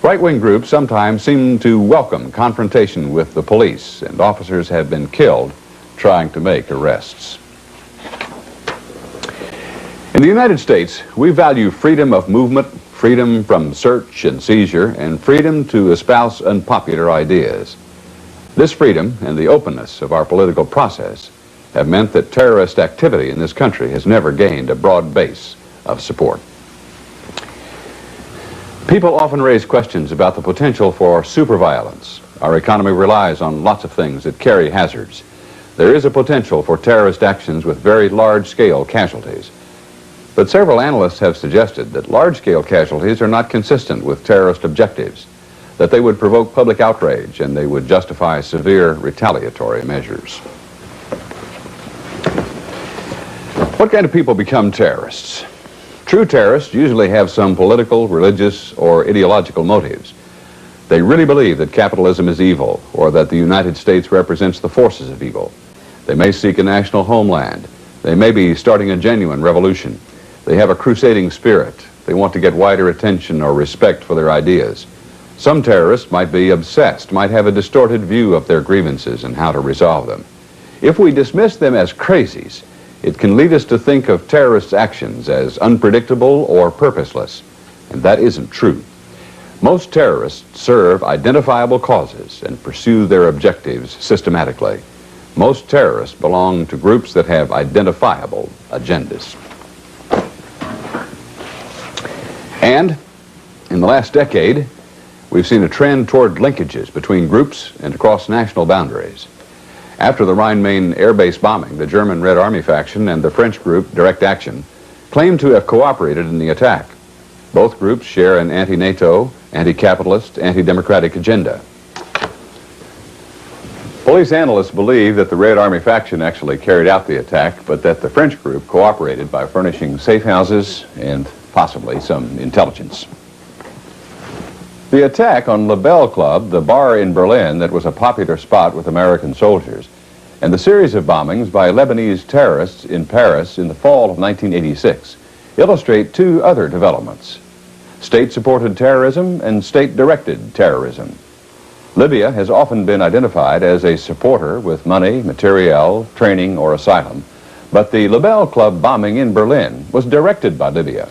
S3: Right-wing groups sometimes seem to welcome confrontation with the police, and officers have been killed trying to make arrests. In the United States, we value freedom of movement, freedom from search and seizure, and freedom to espouse unpopular ideas. This freedom and the openness of our political process have meant that terrorist activity in this country has never gained a broad base of support. People often raise questions about the potential for superviolence. Our economy relies on lots of things that carry hazards. There is a potential for terrorist actions with very large-scale casualties. But several analysts have suggested that large-scale casualties are not consistent with terrorist objectives, that they would provoke public outrage and they would justify severe retaliatory measures. What kind of people become terrorists? True terrorists usually have some political, religious, or ideological motives. They really believe that capitalism is evil or that the United States represents the forces of evil. They may seek a national homeland. They may be starting a genuine revolution. They have a crusading spirit. They want to get wider attention or respect for their ideas. Some terrorists might be obsessed, might have a distorted view of their grievances and how to resolve them. If we dismiss them as crazies, it can lead us to think of terrorists' actions as unpredictable or purposeless, and that isn't true. Most terrorists serve identifiable causes and pursue their objectives systematically. Most terrorists belong to groups that have identifiable agendas. And in the last decade, we've seen a trend toward linkages between groups and across national boundaries. After the Rhine-Main air base bombing, the German Red Army faction and the French group Direct Action claimed to have cooperated in the attack. Both groups share an anti-NATO, anti-capitalist, anti-democratic agenda. Police analysts believe that the Red Army faction actually carried out the attack, but that the French group cooperated by furnishing safe houses and possibly some intelligence. The attack on La Belle Club, the bar in Berlin that was a popular spot with American soldiers, and the series of bombings by Lebanese terrorists in Paris in the fall of 1986 illustrate two other developments: state-supported terrorism and state-directed terrorism. Libya has often been identified as a supporter with money, materiel, training, or asylum, but the La Belle Club bombing in Berlin was directed by Libya.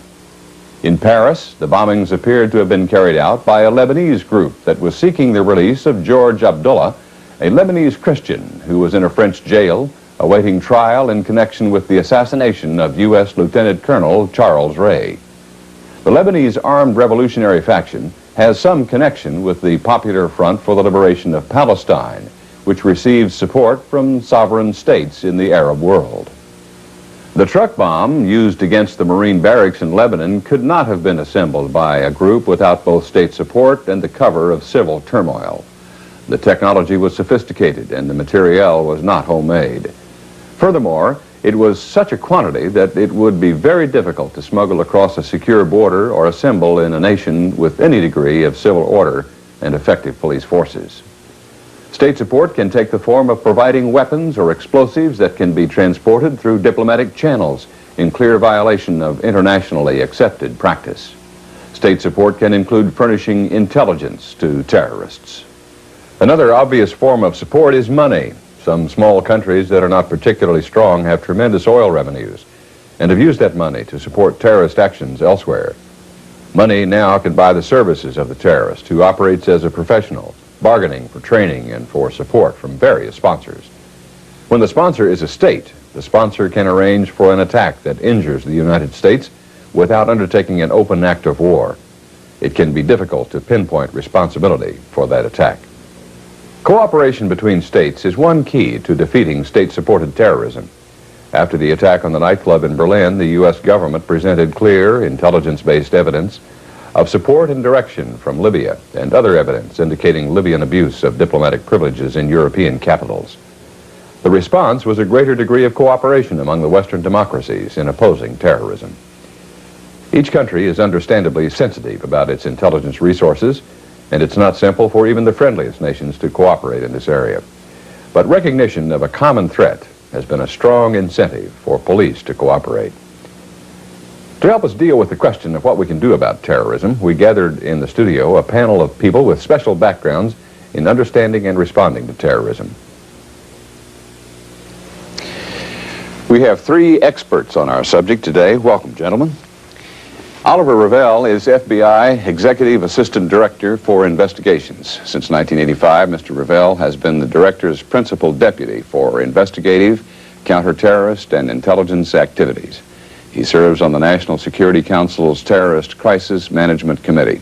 S3: In Paris, the bombings appeared to have been carried out by a Lebanese group that was seeking the release of George Abdullah, a Lebanese Christian who was in a French jail awaiting trial in connection with the assassination of U.S. Lieutenant Colonel Charles Ray.
S1: The Lebanese armed revolutionary faction has some connection with the Popular Front for the Liberation of Palestine, which receives support from sovereign states in the Arab world. The truck bomb used against the Marine barracks in Lebanon could not have been assembled by a group without both state support and the cover of civil turmoil. The technology was sophisticated and the materiel was not homemade. Furthermore, it was such a quantity that it would be very difficult to smuggle across a secure border or assemble in a nation with any degree of civil order and effective police forces. State support can take the form of providing weapons or explosives that can be transported through diplomatic channels in clear violation of internationally accepted practice. State support can include furnishing intelligence to terrorists. Another obvious form of support is money. Some small countries that are not particularly strong have tremendous oil revenues and have used that money to support terrorist actions elsewhere. Money now can buy the services of the terrorist who operates as a professional, bargaining for training and for support from various sponsors. When the sponsor is a state, the sponsor can arrange for an attack that injures the United States without undertaking an open act of war. It can be difficult to pinpoint responsibility for that attack. Cooperation between states is one key to defeating state-supported terrorism. After the attack on the nightclub in Berlin, the U.S. government presented clear, intelligence-based evidence of support and direction from Libya and other evidence indicating Libyan abuse of diplomatic privileges in European capitals. The response was a greater degree of cooperation among the Western democracies in opposing terrorism. Each country is understandably sensitive about its intelligence resources, and it's not simple for even the friendliest nations to cooperate in this area. But recognition of a common threat has been a strong incentive for police to cooperate. To help us deal with the question of what we can do about terrorism, we gathered in the studio a panel of people with special backgrounds in understanding and responding to terrorism. We have three experts on our subject today. Welcome, gentlemen. Oliver Revelle is FBI Executive Assistant Director for Investigations. Since 1985, Mr. Revelle has been the Director's Principal Deputy for Investigative, Counterterrorist, and Intelligence Activities. He serves on the National Security Council's Terrorist Crisis Management Committee.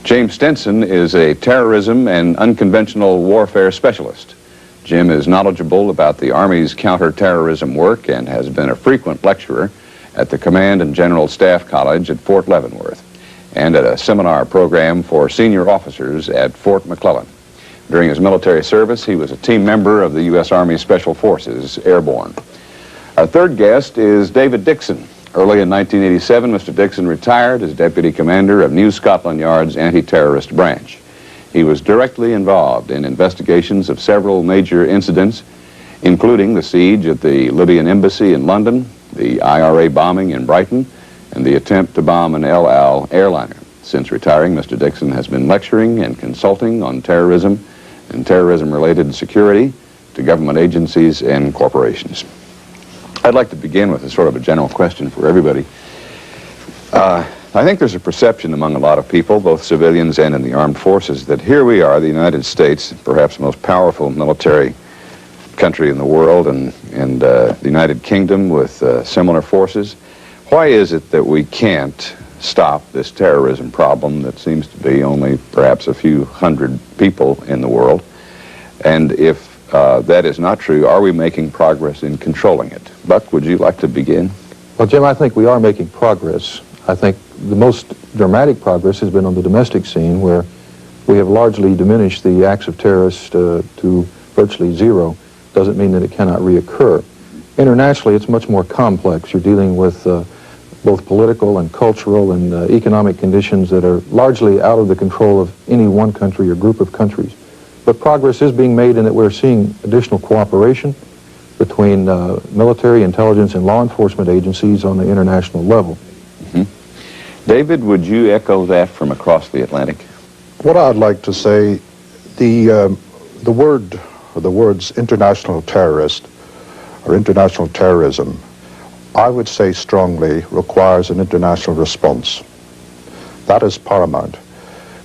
S1: James Stenson is a Terrorism and Unconventional Warfare Specialist. Jim is knowledgeable about the Army's counterterrorism work and has been a frequent lecturer at the Command and General Staff College at Fort Leavenworth and at a seminar program for senior officers at Fort McClellan. During his military service, he was a team member of the U.S. Army Special Forces Airborne. Our third guest is David Dixon. Early in 1987, Mr. Dixon retired as Deputy Commander of New Scotland Yard's Anti-Terrorist Branch. He was directly involved in investigations of several major incidents, including the siege at the Libyan embassy in London, the IRA bombing in Brighton, and the attempt to bomb an El Al airliner. Since retiring, Mr. Dixon has been lecturing and consulting on terrorism and terrorism-related security to government agencies and corporations. I'd like to begin with a sort of a general question for everybody. I think there's a perception among a lot of people, both civilians and in the armed forces, that here we are, the United States, perhaps the most powerful military country in the world, and the United Kingdom with similar forces. Why is it that we can't stop this terrorism problem that seems to be only perhaps a few hundred people in the world? And if that is not true, are we making progress in controlling it? Buck, would you like to begin?
S7: Well, Jim, I think we are making progress. I think the most dramatic progress has been on the domestic scene, where we have largely diminished the acts of terrorists to virtually zero. Doesn't mean that it cannot reoccur. Internationally, it's much more complex. You're dealing with both political and cultural and economic conditions that are largely out of the control of any one country or group of countries. But progress is being made in that we're seeing additional cooperation between military, intelligence, and law enforcement agencies on the international level.
S1: David, would you echo that from across the Atlantic?
S8: What I'd like to say, the words international terrorist or international terrorism, I would say strongly requires an international response. That is paramount.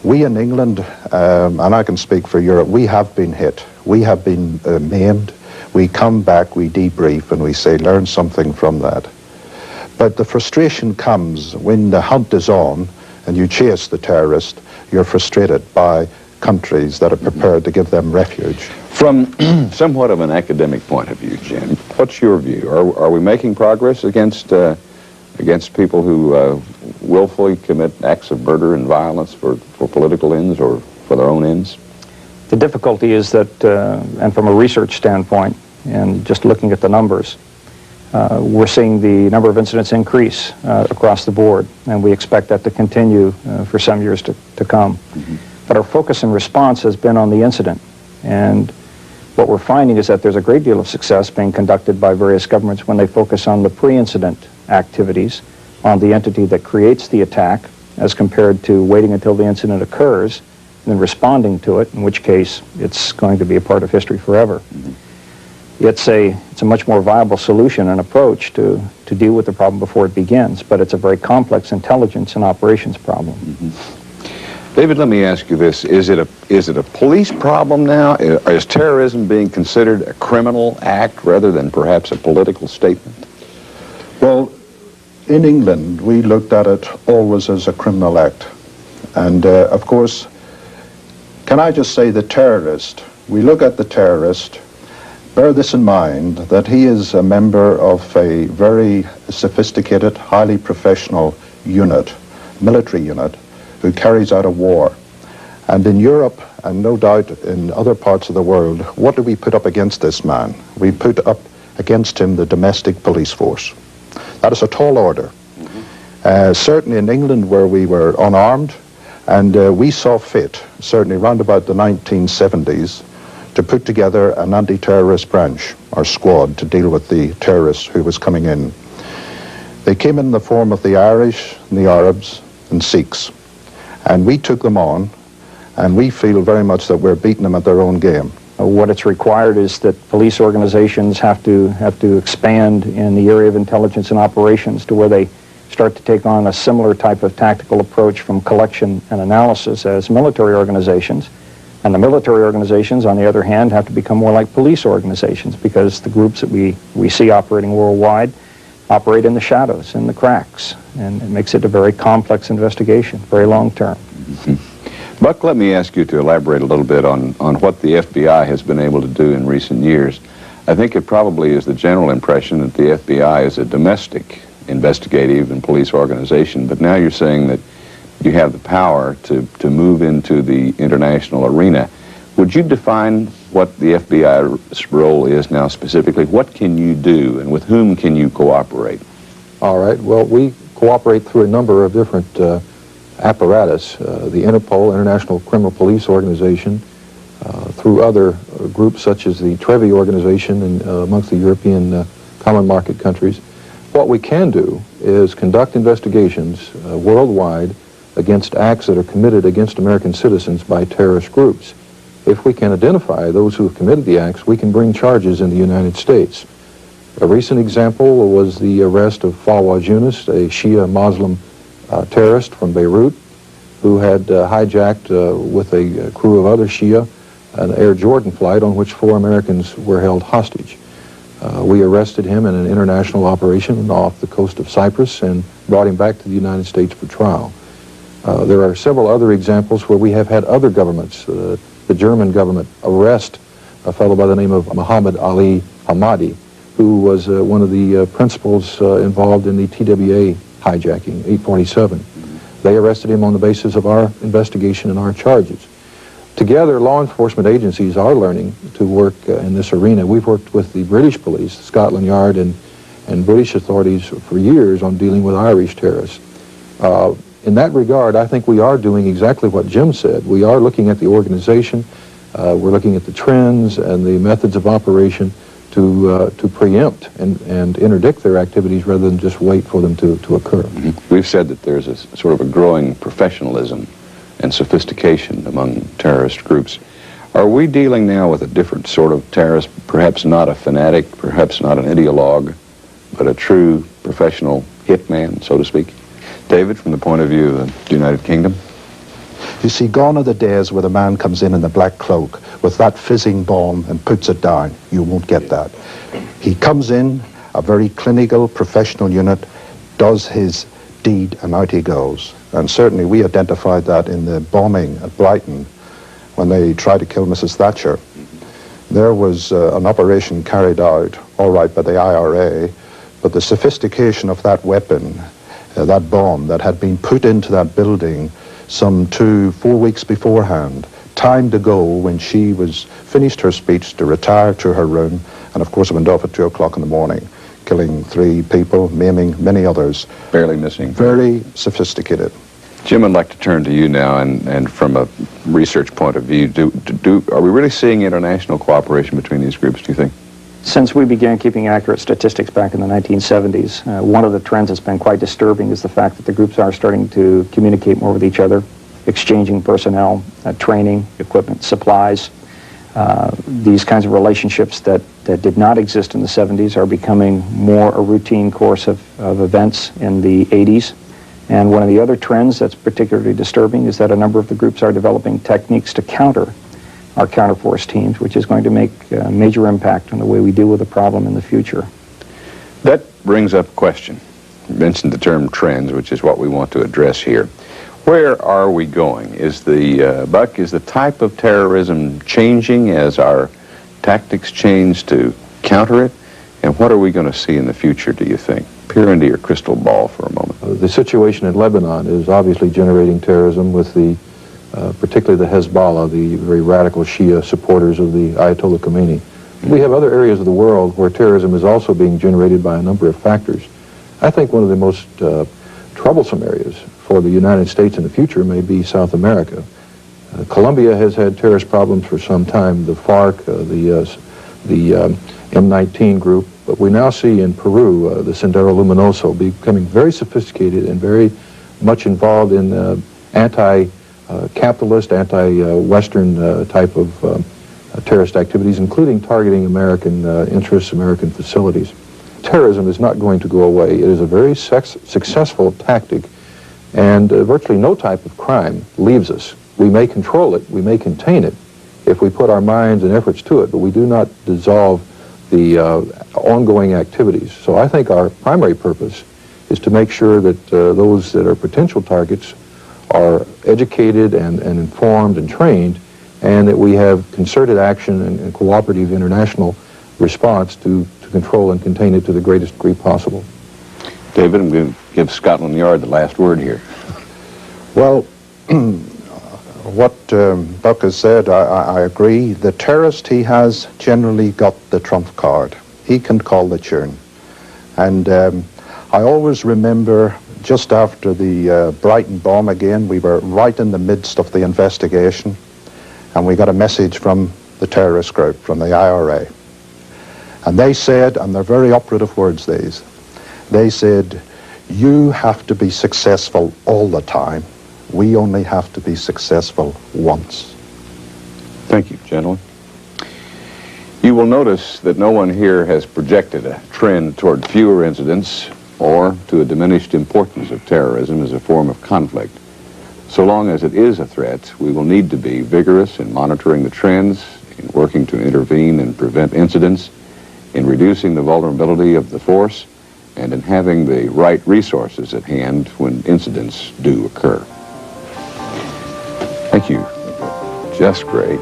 S8: We in England, and I can speak for Europe, we have been hit. We have been maimed. We come back, we debrief, and we say, learn something from that. But the frustration comes when the hunt is on and you chase the terrorist. You're frustrated by countries that are prepared to give them refuge.
S3: From somewhat of an academic point of view, Jim, what's your view? Are we making progress against people who willfully commit acts of murder and violence for political ends or for their own ends?
S9: The difficulty is that, and from a research standpoint, and just looking at the numbers, we're seeing the number of incidents increase across the board, and we expect that to continue for some years to come. But our focus and response has been on the incident, and what we're finding is that there's a great deal of success being conducted by various governments when they focus on the pre-incident activities, on the entity that creates the attack, as compared to waiting until the incident occurs and then responding to it, in which case it's going to be a part of history forever. It's a much more viable solution and approach to deal with the problem before it begins, but it's a very complex intelligence and operations problem.
S3: David, let me ask you this. Is it a police problem now? Is terrorism being considered a criminal act rather than perhaps a political statement?
S8: Well, in England, we looked at it always as a criminal act. And, of course, can I just say the terrorist, we look at the terrorist, bear this in mind, that he is a member of a very sophisticated, highly professional unit, military unit, who carries out a war. And in Europe, and no doubt in other parts of the world, what do we put up against this man? We put up against him the domestic police force. That is a tall order. Certainly in England, where we were unarmed, and we saw fit, certainly around about the 1970s, to put together an anti-terrorist branch, or squad, to deal with the terrorists who was coming in. They came in the form of the Irish, and the Arabs, and Sikhs. And we took them on, and we feel very much that we're beating them at their own game.
S9: What it's required is that police organizations have to expand in the area of intelligence and operations to where they start to take on a similar type of tactical approach from collection and analysis as military organizations. And the military organizations, on the other hand, have to become more like police organizations, because the groups that we see operating worldwide operate in the shadows, in the cracks, and it makes it a very complex investigation, very long term.
S3: Buck, let me ask you to elaborate a little bit on what the FBI has been able to do in recent years. I think it probably is the general impression that the FBI is a domestic investigative and police organization, but now you're saying that you have the power to move into the international arena. Would you define what the FBI's role is now specifically? What can you do, and with whom can you cooperate?
S7: All right. Well, we cooperate through a number of different apparatus. The Interpol, International Criminal Police Organization, through other groups such as the Trevi Organization and amongst the European common market countries. What we can do is conduct investigations worldwide against acts that are committed against American citizens by terrorist groups. If we can identify those who have committed the acts, we can bring charges in the United States. A recent example was the arrest of Fawaz Yunus, a Shia Muslim terrorist from Beirut, who had hijacked with a crew of other Shia an Air Jordan flight on which 4 Americans were held hostage. We arrested him in an international operation off the coast of Cyprus and brought him back to the United States for trial. There are several other examples where we have had other governments, the German government, arrest a fellow by the name of Muhammad Ali Hamadi, who was one of the principals involved in the TWA hijacking, 847. They arrested him on the basis of our investigation and our charges. Together, law enforcement agencies are learning to work in this arena. We've worked with the British police, Scotland Yard, and British authorities for years on dealing with Irish terrorists. In that regard, I think we are doing exactly what Jim said. We are looking at the organization, we're looking at the trends and the methods of operation to preempt and interdict their activities rather than just wait for them to occur.
S3: We've said that there's a sort of a growing professionalism and sophistication among terrorist groups. Are we dealing now with a different sort of terrorist, perhaps not a fanatic, perhaps not an ideologue, but a true professional hitman, so to speak? David, from the point of view of the United Kingdom?
S8: You see, gone are the days where the man comes in the black cloak with that fizzing bomb and puts it down. You won't get that. He comes in, a very clinical, professional unit, does his deed and out he goes. And certainly we identified that in the bombing at Brighton when they tried to kill Mrs. Thatcher. There was an operation carried out, all right, by the IRA, but the sophistication of that weapon, that bomb that had been put into that building some 4 weeks beforehand, time to go when she was finished her speech to retire to her room, and of course it went off at 2 o'clock in the morning, killing 3 people, maiming many others.
S1: Barely missing.
S8: Very sophisticated.
S1: Jim, I'd like to turn to you now, and from a research point of view, are we really seeing international cooperation between these groups, do you think?
S9: Since we began keeping accurate statistics back in the 1970s, one of the trends that's been quite disturbing is the fact that the groups are starting to communicate more with each other, exchanging personnel, training, equipment, supplies. These kinds of relationships that did not exist in the 70s are becoming more a routine course of events in the 80s. And one of the other trends that's particularly disturbing is that a number of the groups are developing techniques to counter our counterforce teams, which is going to make a major impact on the way we deal with the problem in the future.
S1: That brings up a question. You mentioned the term trends, which is what we want to address here. Where are we going? Is the type of terrorism changing as our tactics change to counter it? And what are we going to see in the future, do you think? Peer into your crystal ball for a moment.
S7: The situation in Lebanon is obviously generating terrorism with particularly the Hezbollah, the very radical Shia supporters of the Ayatollah Khomeini. We have other areas of the world where terrorism is also being generated by a number of factors. I think one of the most troublesome areas for the United States in the future may be South America. Colombia has had terrorist problems for some time, the FARC, the M19 group, but we now see in Peru the Sendero Luminoso becoming very sophisticated and very much involved in anti-capitalist, anti-Western type of terrorist activities, including targeting American interests, American facilities. Terrorism is not going to go away. It is a very successful tactic, and virtually no type of crime leaves us. We may control it, we may contain it, if we put our minds and efforts to it, but we do not dissolve the ongoing activities. So I think our primary purpose is to make sure that those that are potential targets are educated and informed and trained, and that we have concerted action and cooperative international response to control and contain it to the greatest degree possible.
S1: David, I'm going to give Scotland Yard the last word here.
S8: Well, what Buck has said, I agree. The terrorist, he has generally got the trump card. He can call the tune. And I always remember just after the Brighton bomb again, we were right in the midst of the investigation, and we got a message from the terrorist group, from the IRA. And they said, and they're very operative words these, they said, you have to be successful all the time. We only have to be successful once.
S1: Thank you, gentlemen. You will notice that no one here has projected a trend toward fewer incidents or to a diminished importance of terrorism as a form of conflict. So long as it is a threat, we will need to be vigorous in monitoring the trends, in working to intervene and prevent incidents, in reducing the vulnerability of the force, and in having the right resources at hand when incidents do occur. Thank you. Just great.